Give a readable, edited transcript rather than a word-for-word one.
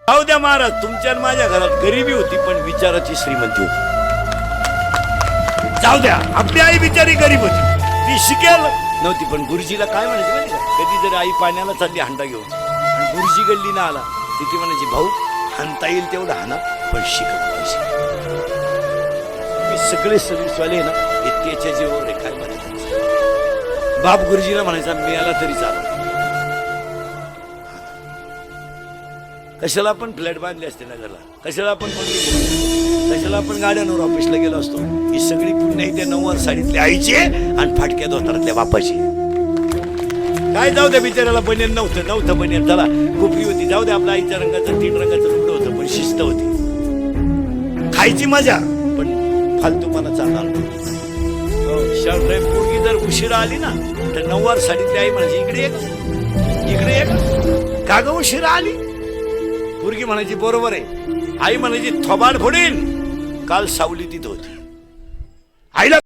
जाऊ द्या महाराज, तुमच्या आणि माझ्या घरात गरिबी होती पण विचाराची श्रीमंती होती. जाऊ द्या, आपली आई बिचारी गरीब होती, ती शिकेल नव्हती, पण गुरुजीला काय म्हणायची माहिती का? कधी जरी आई पाण्याला चालली हांडा घेऊन आणि गुरुजी गल्ली ना आला ती म्हणायची, भाऊ हाणता येईल तेवढं हाना पण शिकत पाहिजे. मी सगळे सर्विसवाले ना हे त्याच्या जीवावर काय म्हणायचं. बाप गुरुजीला म्हणायचा मिळाला तरी चालू. कशाला आपण फ्लॅट बांधले असते नगरला, कशाला आपण कशाला आपण गाड्यांवर ऑफिसला गेलो असतो. ही सगळी पुण्य त्या नऊवार साडीतल्या आईची आणि फाटक्या धोतारातल्या बापाची. काय जाऊ द्या, बिचाराला बनेल नव्हतं बनेल, त्याला खुपी होती. जाऊ द्या, आपल्या आईच्या रंगाचं 3 रंगाचं लुगडं होतं पण शिस्त होती. खायची मजा पण फालतूपणा चालणार. पोरगी जर उशिरा आली ना तर नऊवार साडीतली आई म्हणायची, इकडे एक का ग उशिरा आली. पोरगी म्हणायची बरोबर आहे. आई म्हणायची थोबाड फोडीन, काल सावली तिथं होती. आईला